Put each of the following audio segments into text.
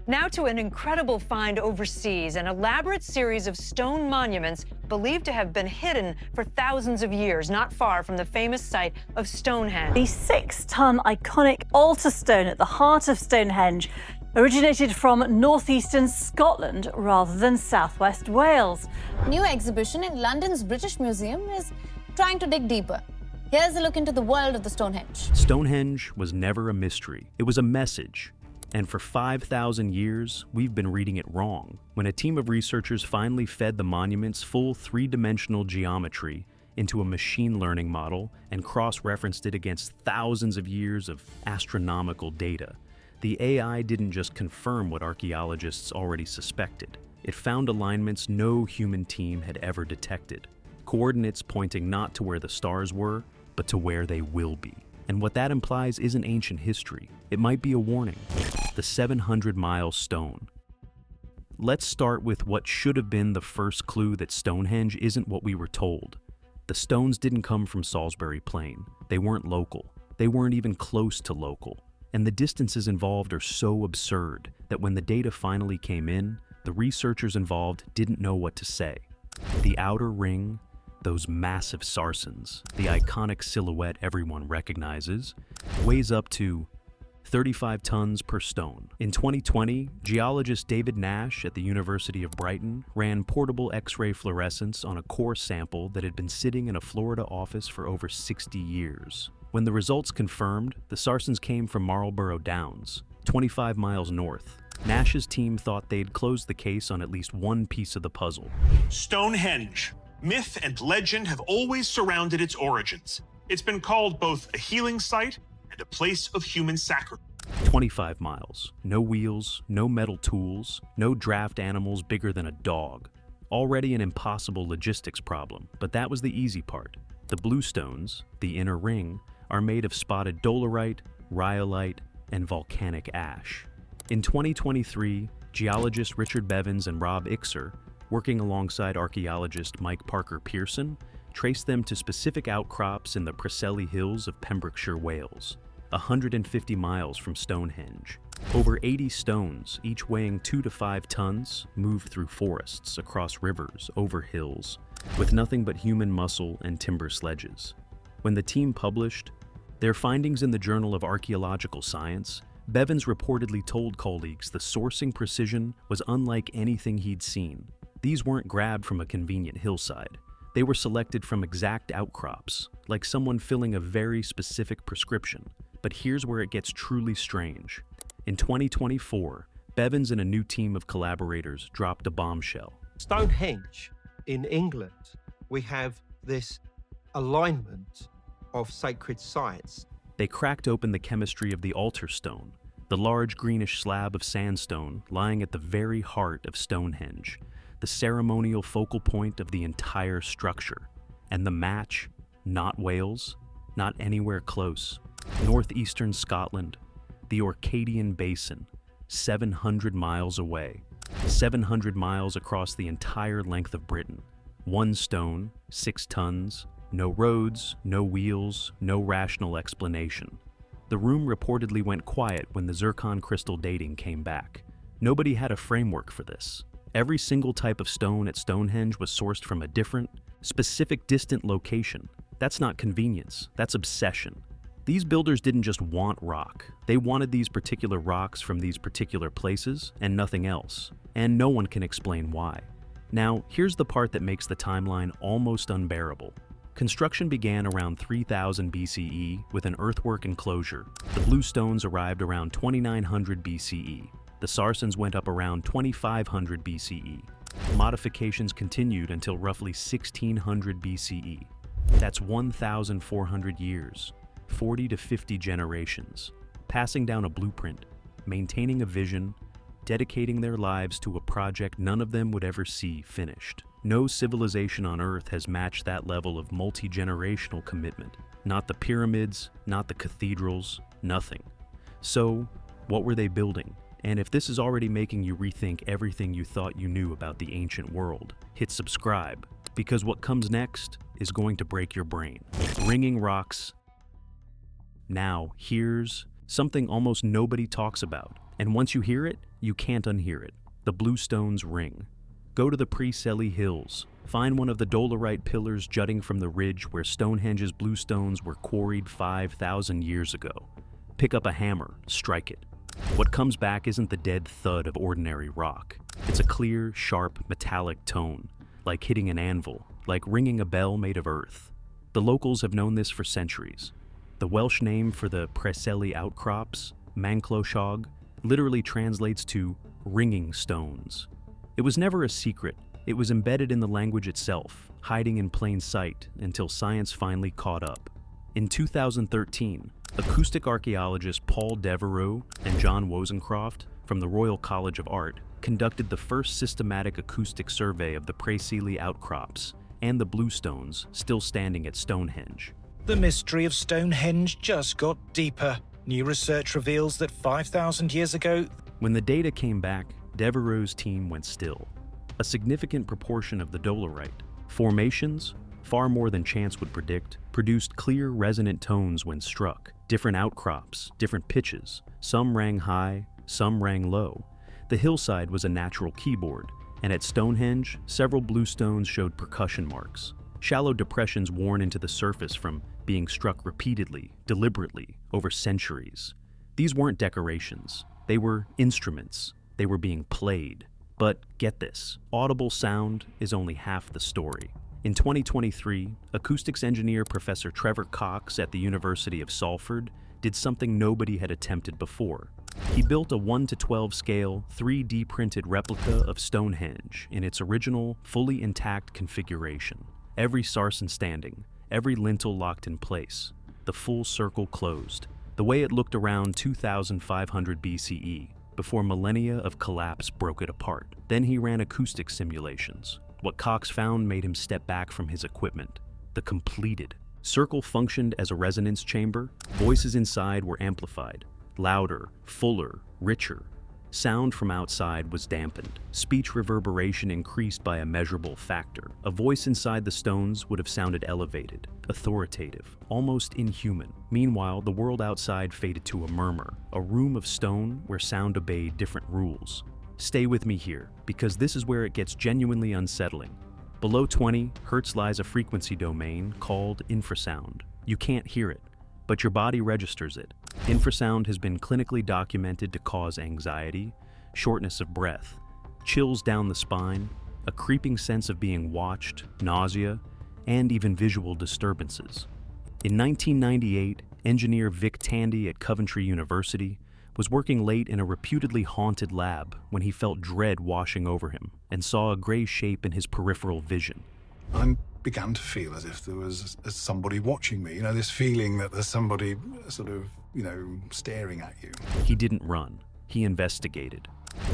Now to an incredible find overseas, an elaborate series of stone monuments believed to have been hidden for thousands of years, not far from the famous site of Stonehenge. The 6-ton iconic altar stone at the heart of Stonehenge originated from northeastern Scotland rather than southwest Wales. New exhibition in London's British Museum is trying to dig deeper. Here's a look into the world of the Stonehenge. Stonehenge was never a mystery. It was a message. And for 5,000 years, we've been reading it wrong. When a team of researchers finally fed the monument's full three-dimensional geometry into a machine learning model and cross-referenced it against thousands of years of astronomical data, the AI didn't just confirm what archaeologists already suspected. It found alignments no human team had ever detected. Coordinates pointing not to where the stars were, but to where they will be. And what that implies isn't ancient history. It might be a warning. The 700-mile stone. Let's start with what should have been the first clue that Stonehenge isn't what we were told. The stones didn't come from Salisbury Plain. They weren't local. They weren't even close to local. And the distances involved are so absurd that when the data finally came in, the researchers involved didn't know what to say. The outer ring, those massive sarsens, the iconic silhouette everyone recognizes, weighs up to 35 tons per stone. In 2020, geologist David Nash at the University of Brighton ran portable X-ray fluorescence on a core sample that had been sitting in a Florida office for over 60 years. When the results confirmed, the sarsens came from Marlborough Downs, 25 miles north. Nash's team thought they'd closed the case on at least one piece of the puzzle. Stonehenge. Myth and legend have always surrounded its origins. It's been called both a healing site and a place of human sacrifice. 25 miles, no wheels, no metal tools, no draft animals bigger than a dog. Already an impossible logistics problem, but that was the easy part. The bluestones, the inner ring, are made of spotted dolerite, rhyolite, and volcanic ash. In 2023, geologists Richard Bevins and Rob Ixer, working alongside archaeologist Mike Parker Pearson, traced them to specific outcrops in the Preseli Hills of Pembrokeshire, Wales, 150 miles from Stonehenge. Over 80 stones, each weighing 2 to 5 tons, moved through forests, across rivers, over hills, with nothing but human muscle and timber sledges. When the team published their findings in the Journal of Archaeological Science, Bevins reportedly told colleagues the sourcing precision was unlike anything he'd seen. These weren't grabbed from a convenient hillside. They were selected from exact outcrops, like someone filling a very specific prescription. But here's where it gets truly strange. In 2024, Bevins and a new team of collaborators dropped a bombshell. Stonehenge in England, we have this alignment of sacred sites. They cracked open the chemistry of the altar stone, the large greenish slab of sandstone lying at the very heart of Stonehenge, the ceremonial focal point of the entire structure. And the match, not Wales, not anywhere close. Northeastern Scotland, the Orcadian Basin, 700 miles away, 700 miles across the entire length of Britain. One stone, 6 tons, no roads, no wheels, no rational explanation. The room reportedly went quiet when the zircon crystal dating came back. Nobody had a framework for this. Every single type of stone at Stonehenge was sourced from a different, specific distant location. That's not convenience, that's obsession. These builders didn't just want rock. They wanted these particular rocks from these particular places and nothing else. And no one can explain why. Now, here's the part that makes the timeline almost unbearable. Construction began around 3000 BCE with an earthwork enclosure. The bluestones arrived around 2900 BCE. The sarsens went up around 2500 BCE. Modifications continued until roughly 1600 BCE. That's 1,400 years, 40 to 50 generations, passing down a blueprint, maintaining a vision, dedicating their lives to a project none of them would ever see finished. No civilization on Earth has matched that level of multi-generational commitment. Not the pyramids, not the cathedrals, nothing. So, what were they building? And if this is already making you rethink everything you thought you knew about the ancient world, hit subscribe, because what comes next is going to break your brain. Ringing rocks. Now, here's something almost nobody talks about. And once you hear it, You can't unhear it. The bluestones ring. Go to the Preseli Hills. Find one of the dolerite pillars jutting from the ridge where Stonehenge's bluestones were quarried 5,000 years ago. Pick up a hammer, strike it. What comes back isn't the dead thud of ordinary rock. It's a clear, sharp, metallic tone, like hitting an anvil, like ringing a bell made of earth. The locals have known this for centuries. The Welsh name for the Preseli outcrops, Mancloshog, literally translates to ringing stones. It was never a secret. It was embedded in the language itself, hiding in plain sight until science finally caught up. In 2013, acoustic archaeologists Paul Devereux and John Wozencroft from the Royal College of Art conducted the first systematic acoustic survey of the Preseli outcrops and the bluestones still standing at Stonehenge. The mystery of Stonehenge just got deeper. New research reveals that 5,000 years ago, When the data came back, Devereux's team went still. A significant proportion of the dolerite formations, far more than chance would predict, produced clear resonant tones when struck. Different outcrops, different pitches. Some rang high, some rang low. The hillside was a natural keyboard, and at Stonehenge, several bluestones showed percussion marks. Shallow depressions worn into the surface from being struck repeatedly, deliberately, over centuries. These weren't decorations. They were instruments. They were being played. But get this, audible sound is only half the story. In 2023, acoustics engineer Professor Trevor Cox at the University of Salford did something nobody had attempted before. He built a 1:12 scale, 3D printed replica of Stonehenge in its original, fully intact configuration. Every sarsen standing, every lintel locked in place, the full circle closed, the way it looked around 2500 BCE, before millennia of collapse broke it apart. Then he ran acoustic simulations. What Cox found made him step back from his equipment. The completed circle functioned as a resonance chamber. Voices inside were amplified, louder, fuller, richer. Sound from outside was dampened. Speech reverberation increased by a measurable factor. A voice inside the stones would have sounded elevated, authoritative, almost inhuman. Meanwhile, the world outside faded to a murmur, a room of stone where sound obeyed different rules. Stay with me here, because this is where it gets genuinely unsettling. Below 20 Hz lies a frequency domain called infrasound. You can't hear it, but your body registers it. Infrasound has been clinically documented to cause anxiety, shortness of breath, chills down the spine, a creeping sense of being watched, nausea, and even visual disturbances. In 1998, engineer Vic Tandy at Coventry University was working late in a reputedly haunted lab when he felt dread washing over him and saw a gray shape in his peripheral vision. I began to feel as if there was somebody watching me, this feeling that there's somebody sort of, staring at you. He didn't run. He investigated.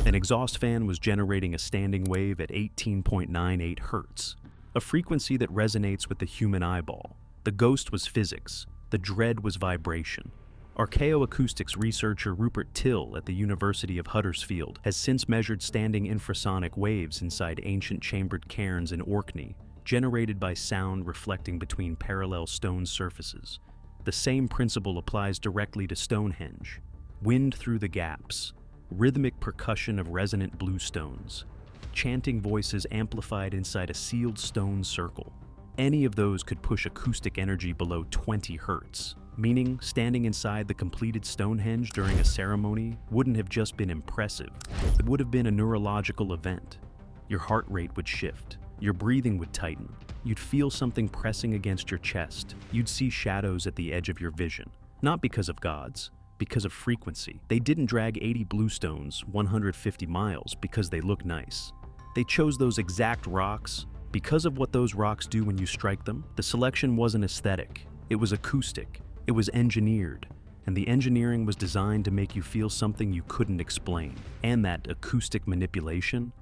An exhaust fan was generating a standing wave at 18.98 Hz, a frequency that resonates with the human eyeball. The ghost was physics. The dread was vibration. Archaeoacoustics researcher Rupert Till at the University of Huddersfield has since measured standing infrasonic waves inside ancient chambered cairns in Orkney, generated by sound reflecting between parallel stone surfaces. The same principle applies directly to Stonehenge. Wind through the gaps, rhythmic percussion of resonant bluestones, chanting voices amplified inside a sealed stone circle. Any of those could push acoustic energy below 20 Hz. Meaning, standing inside the completed Stonehenge during a ceremony wouldn't have just been impressive. It would have been a neurological event. Your heart rate would shift. Your breathing would tighten. You'd feel something pressing against your chest. You'd see shadows at the edge of your vision. Not because of gods, because of frequency. They didn't drag 80 bluestones 150 miles because they look nice. They chose those exact rocks because of what those rocks do when you strike them. The selection wasn't aesthetic. It was acoustic. It was engineered, and the engineering was designed to make you feel something you couldn't explain. And that acoustic manipulation,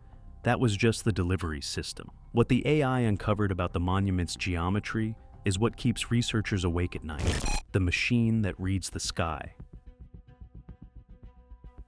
that was just the delivery system. What the AI uncovered about the monument's geometry is what keeps researchers awake at night. The machine that reads the sky.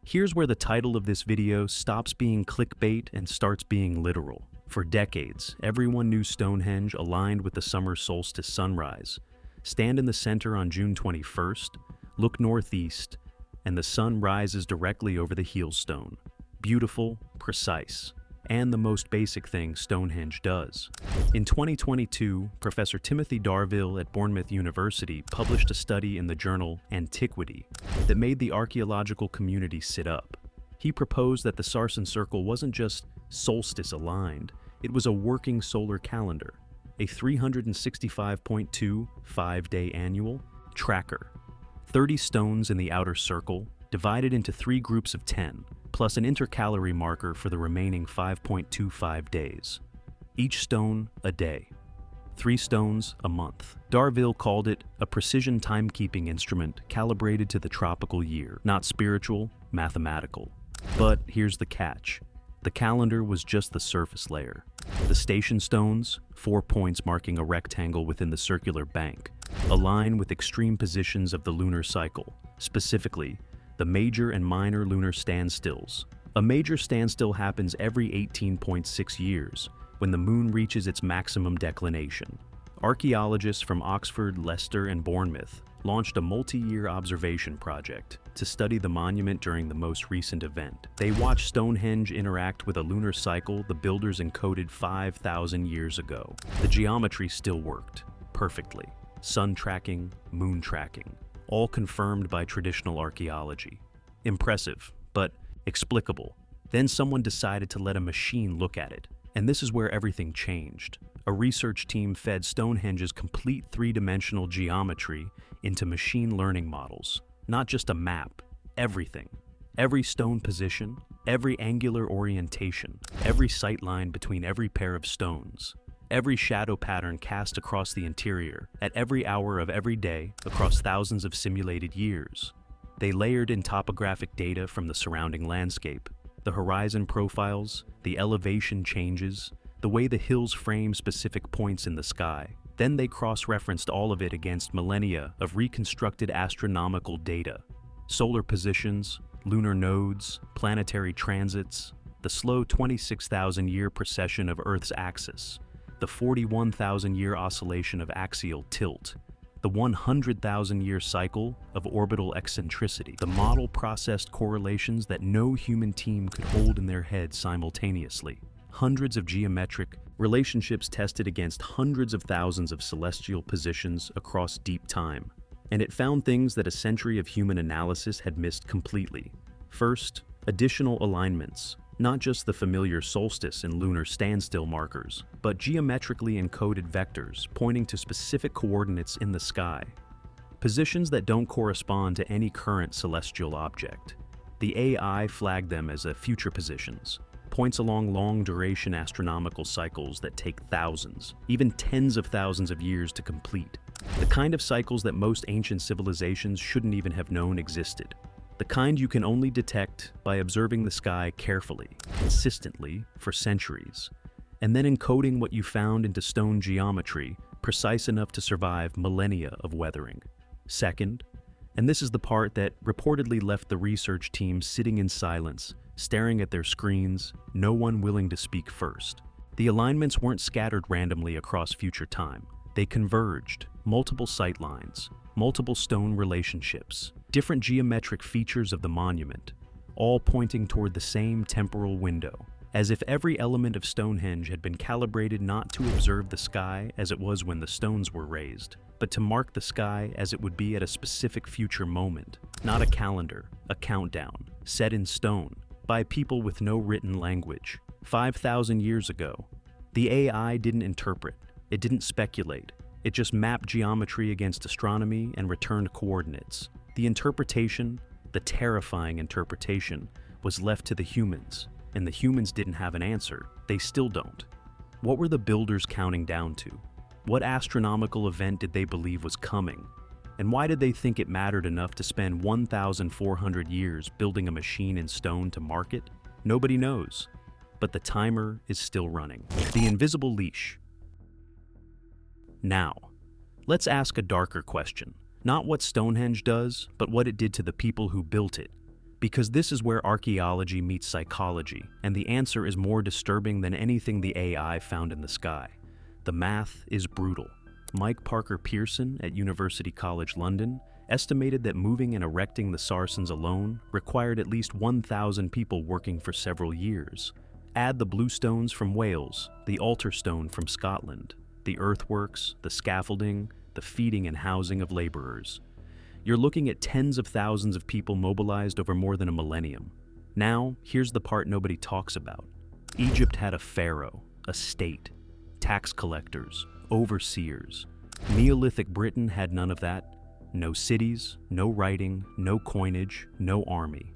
Here's where the title of this video stops being clickbait and starts being literal. For decades, everyone knew Stonehenge aligned with the summer solstice sunrise. Stand in the center on June 21st, look northeast, and the sun rises directly over the heel stone. beautiful, precise, and the most basic thing Stonehenge does. In 2022, Professor Timothy Darvill at Bournemouth University published a study in the journal Antiquity that made the archaeological community sit up. He proposed that the Sarsen Circle wasn't just solstice aligned, it was a working solar calendar, a 365.2 5-day annual tracker. 30 stones in the outer circle, divided into 3 groups of 10, plus an intercalary marker for the remaining 5.25 days. Each stone a day. 3 stones a month. Darvill called it a precision timekeeping instrument calibrated to the tropical year, not spiritual, mathematical. But here's the catch. The calendar was just the surface layer. The station stones, 4 points marking a rectangle within the circular bank, align with extreme positions of the lunar cycle, specifically the major and minor lunar standstills. A major standstill happens every 18.6 years, when the moon reaches its maximum declination. Archaeologists from Oxford, Leicester, and Bournemouth launched a multi-year observation project to study the monument during the most recent event. They watched Stonehenge interact with a lunar cycle the builders encoded 5,000 years ago. The geometry still worked perfectly. Sun tracking, moon tracking, all confirmed by traditional archaeology. Impressive, but explicable. Then someone decided to let a machine look at it. And this is where everything changed. A research team fed Stonehenge's complete 3-dimensional geometry into machine learning models. Not just a map, everything. Every stone position, every angular orientation, every sight line between every pair of stones, every shadow pattern cast across the interior, at every hour of every day, across thousands of simulated years. They layered in topographic data from the surrounding landscape, the horizon profiles, the elevation changes, the way the hills frame specific points in the sky. Then they cross-referenced all of it against millennia of reconstructed astronomical data. Solar positions, lunar nodes, planetary transits, the slow 26,000-year precession of Earth's axis, the 41,000-year oscillation of axial tilt, the 100,000-year cycle of orbital eccentricity. The model processed correlations that no human team could hold in their head simultaneously. Hundreds of geometric relationships tested against hundreds of thousands of celestial positions across deep time. And it found things that a century of human analysis had missed completely. First, additional alignments. Not just the familiar solstice and lunar standstill markers, but geometrically encoded vectors pointing to specific coordinates in the sky. Positions that don't correspond to any current celestial object. The AI flagged them as future positions, points along long-duration astronomical cycles that take thousands, even tens of thousands of years to complete. The kind of cycles that most ancient civilizations shouldn't even have known existed. The kind you can only detect by observing the sky carefully, consistently, for centuries, and then encoding what you found into stone geometry precise enough to survive millennia of weathering. Second, and this is the part that reportedly left the research team sitting in silence, staring at their screens, no one willing to speak first. The alignments weren't scattered randomly across future time. They converged, multiple sight lines, multiple stone relationships, different geometric features of the monument, all pointing toward the same temporal window, as if every element of Stonehenge had been calibrated not to observe the sky as it was when the stones were raised, but to mark the sky as it would be at a specific future moment, not a calendar, a countdown, set in stone, by people with no written language. 5,000 years ago, the AI didn't interpret, it didn't speculate, it just mapped geometry against astronomy and returned coordinates. The interpretation, the terrifying interpretation, was left to the humans, and the humans didn't have an answer. They still don't. What were the builders counting down to? What astronomical event did they believe was coming? And why did they think it mattered enough to spend 1,400 years building a machine in stone to mark it? Nobody knows. But the timer is still running. The invisible leash. Now, let's ask a darker question. Not what Stonehenge does, but what it did to the people who built it. Because this is where archaeology meets psychology, and the answer is more disturbing than anything the AI found in the sky. The math is brutal. Mike Parker Pearson at University College London estimated that moving and erecting the Sarsens alone required at least 1,000 people working for several years. Add the bluestones from Wales, the altar stone from Scotland, the earthworks, the scaffolding, the feeding and housing of laborers. You're looking at tens of thousands of people mobilized over more than a millennium. Now, here's the part nobody talks about. Egypt had a pharaoh, a state, tax collectors, overseers. Neolithic Britain had none of that. No cities, no writing, no coinage, no army.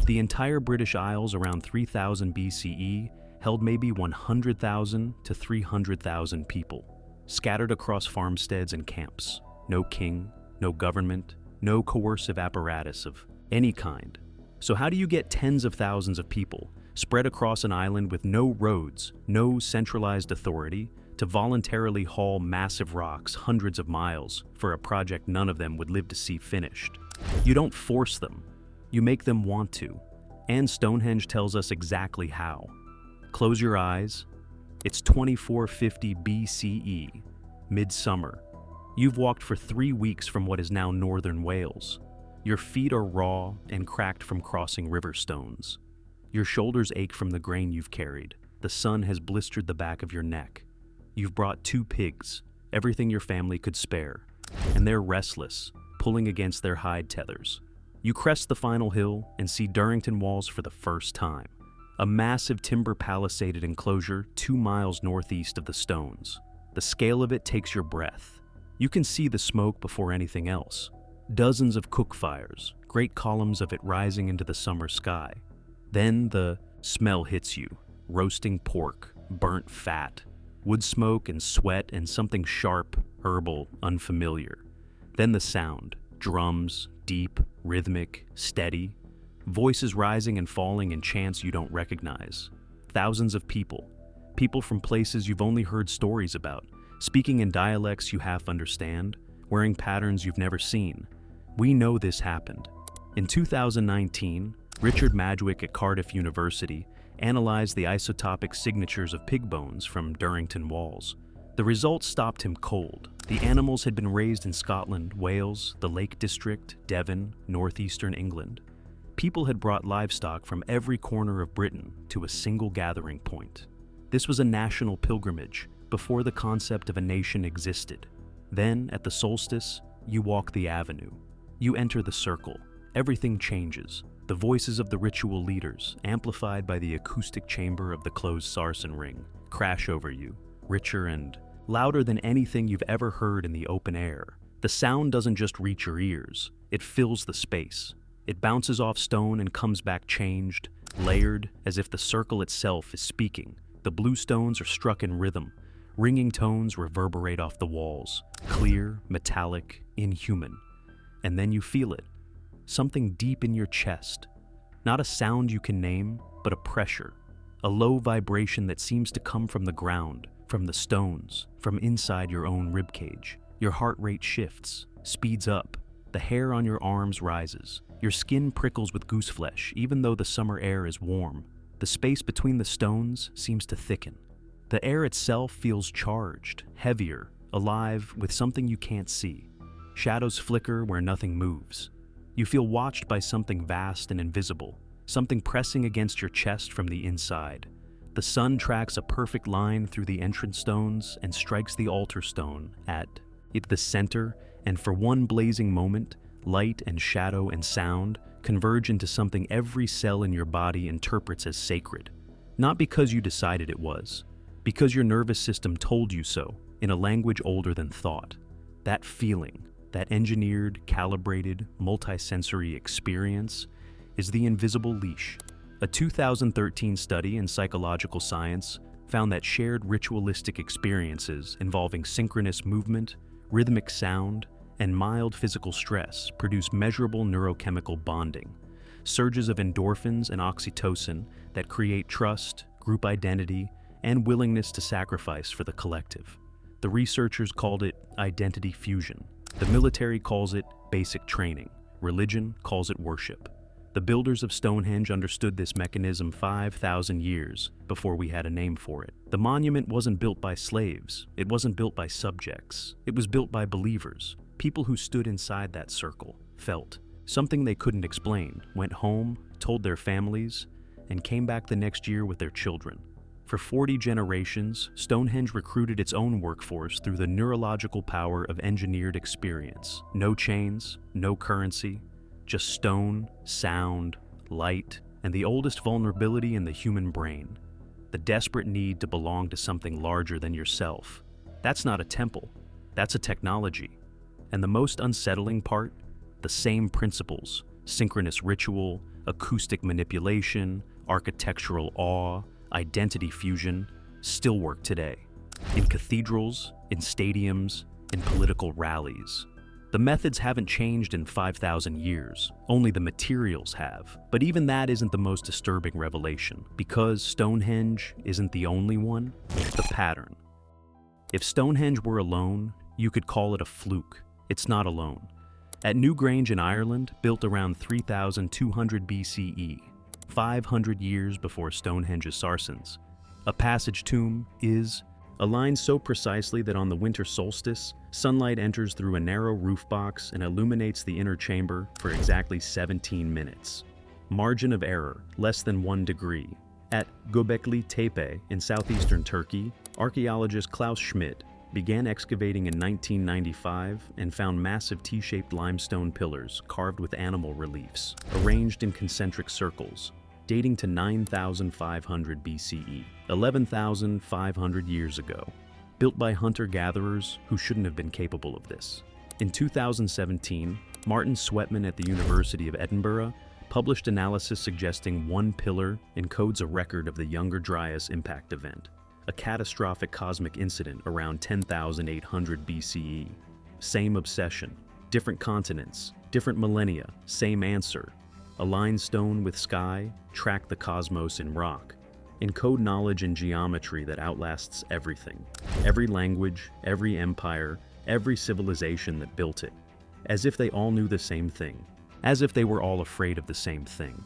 The entire British Isles around 3000 BCE held maybe 100,000 to 300,000 people, scattered across farmsteads and camps. No king, no government, no coercive apparatus of any kind. So how do you get tens of thousands of people spread across an island with no roads, no centralized authority, to voluntarily haul massive rocks hundreds of miles for a project none of them would live to see finished? You don't force them, you make them want to. And Stonehenge tells us exactly how. Close your eyes. It's 2450 BCE, midsummer. You've walked for 3 weeks from what is now northern Wales. Your feet are raw and cracked from crossing river stones. Your shoulders ache from the grain you've carried. The sun has blistered the back of your neck. You've brought 2 pigs, everything your family could spare, and they're restless, pulling against their hide tethers. You crest the final hill and see Durrington Walls for the first time, a massive timber palisaded enclosure 2 miles northeast of the stones. The scale of it takes your breath. You can see the smoke before anything else. Dozens of cook fires, great columns of it rising into the summer sky. Then the smell hits you, roasting pork, burnt fat, wood smoke and sweat and something sharp, herbal, unfamiliar. Then the sound, drums, deep, rhythmic, steady, voices rising and falling in chants you don't recognize. Thousands of people from places you've only heard stories about, speaking in dialects you half understand, wearing patterns you've never seen. We know this happened. In 2019, Richard Madgwick at Cardiff University analyzed the isotopic signatures of pig bones from Durrington Walls. The results stopped him cold. The animals had been raised in Scotland, Wales, the Lake District, Devon, northeastern England. People had brought livestock from every corner of Britain to a single gathering point. This was a national pilgrimage before the concept of a nation existed. Then, at the solstice, you walk the avenue. You enter the circle. Everything changes. The voices of the ritual leaders, amplified by the acoustic chamber of the closed Sarsen ring, crash over you, richer and louder than anything you've ever heard in the open air. The sound doesn't just reach your ears, it fills the space. It bounces off stone and comes back changed, layered, as if the circle itself is speaking. The blue stones are struck in rhythm. Ringing tones reverberate off the walls, clear, metallic, inhuman. And then you feel it. Something deep in your chest. Not a sound you can name, but a pressure. A low vibration that seems to come from the ground, from the stones, from inside your own ribcage. Your heart rate shifts, speeds up. The hair on your arms rises. Your skin prickles with goose flesh, even though the summer air is warm. The space between the stones seems to thicken. The air itself feels charged, heavier, alive with something you can't see. Shadows flicker where nothing moves. You feel watched by something vast and invisible, something pressing against your chest from the inside. The sun tracks a perfect line through the entrance stones and strikes the altar stone at the center, and for one blazing moment, light and shadow and sound converge into something every cell in your body interprets as sacred. Not because you decided it was, because your nervous system told you so in a language older than thought. That feeling, that engineered, calibrated, multisensory experience is the invisible leash. A 2013 study in psychological science found that shared ritualistic experiences involving synchronous movement, rhythmic sound, and mild physical stress produce measurable neurochemical bonding, surges of endorphins and oxytocin that create trust, group identity, and willingness to sacrifice for the collective. The researchers called it identity fusion. The military calls it basic training. Religion calls it worship. The builders of Stonehenge understood this mechanism 5,000 years before we had a name for it. The monument wasn't built by slaves. It wasn't built by subjects. It was built by believers, People who stood inside that circle felt something they couldn't explain, went home, told their families, and came back the next year with their children. For 40 generations, Stonehenge recruited its own workforce through the neurological power of engineered experience. No chains, no currency, just stone, sound, light, and the oldest vulnerability in the human brain, the desperate need to belong to something larger than yourself. That's not a temple, that's a technology. And the most unsettling part, the same principles, synchronous ritual, acoustic manipulation, architectural awe, identity fusion, still work today. In cathedrals, in stadiums, in political rallies. The methods haven't changed in 5,000 years, only the materials have. But even that isn't the most disturbing revelation, because Stonehenge isn't the only one, the pattern. If Stonehenge were alone, you could call it a fluke. It's not alone. At Newgrange in Ireland, built around 3200 BCE, 500 years before Stonehenge's Sarsens, a passage tomb is aligned so precisely that on the winter solstice, sunlight enters through a narrow roof box and illuminates the inner chamber for exactly 17 minutes. Margin of error, less than 1 degree. At Göbekli Tepe in southeastern Turkey, archaeologist Klaus Schmidt began excavating in 1995 and found massive T-shaped limestone pillars carved with animal reliefs, arranged in concentric circles, dating to 9,500 BCE, 11,500 years ago, built by hunter-gatherers who shouldn't have been capable of this. In 2017, Martin Sweatman at the University of Edinburgh published analysis suggesting one pillar encodes a record of the Younger Dryas impact event, a catastrophic cosmic incident around 10,800 BCE. Same obsession, different continents, different millennia, same answer. Align stone with sky, track the cosmos in rock. Encode knowledge in geometry that outlasts everything. Every language, every empire, every civilization that built it. As if they all knew the same thing. As if they were all afraid of the same thing.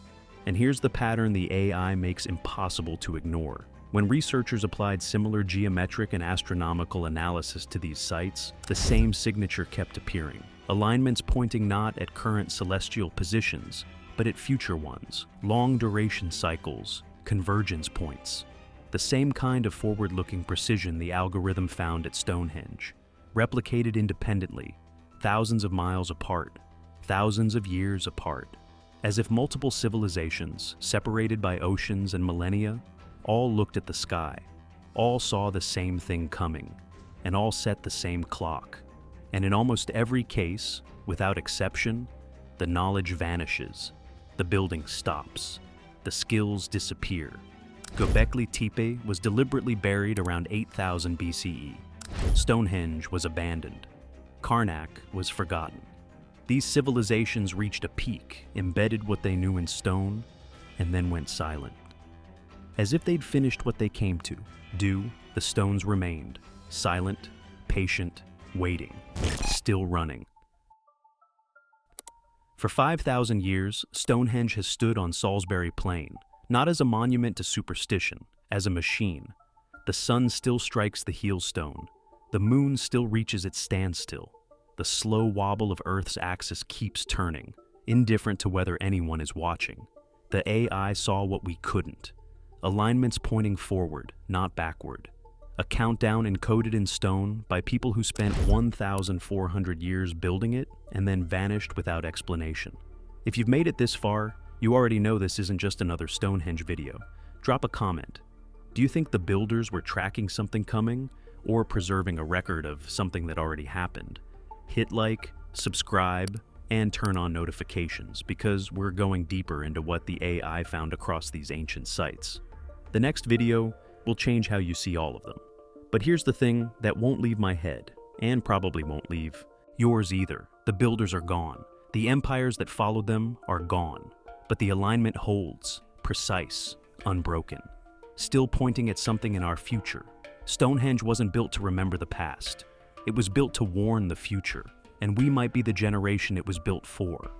And here's the pattern the AI makes impossible to ignore. When researchers applied similar geometric and astronomical analysis to these sites, the same signature kept appearing. Alignments pointing not at current celestial positions, but at future ones, long-duration cycles, convergence points. The same kind of forward-looking precision the algorithm found at Stonehenge, replicated independently, thousands of miles apart, thousands of years apart, as if multiple civilizations, separated by oceans and millennia, all looked at the sky, all saw the same thing coming, and all set the same clock. And in almost every case, without exception, the knowledge vanishes, the building stops, the skills disappear. Göbekli Tepe was deliberately buried around 8000 BCE. Stonehenge was abandoned. Karnak was forgotten. These civilizations reached a peak, embedded what they knew in stone, and then went silent. As if they'd finished what they came to do, the stones remained, silent, patient, waiting, still running. For 5,000 years, Stonehenge has stood on Salisbury Plain, not as a monument to superstition, as a machine. The sun still strikes the heel stone. The moon still reaches its standstill. The slow wobble of Earth's axis keeps turning, indifferent to whether anyone is watching. The AI saw what we couldn't. Alignments pointing forward, not backward. A countdown encoded in stone by people who spent 1,400 years building it and then vanished without explanation. If you've made it this far, you already know this isn't just another Stonehenge video. Drop a comment. Do you think the builders were tracking something coming or preserving a record of something that already happened? Hit like, subscribe, and turn on notifications because we're going deeper into what the AI found across these ancient sites. The next video will change how you see all of them. But here's the thing that won't leave my head, and probably won't leave yours either. The builders are gone. The empires that followed them are gone. But the alignment holds, precise, unbroken, still pointing at something in our future. Stonehenge wasn't built to remember the past. It was built to warn the future, and we might be the generation it was built for.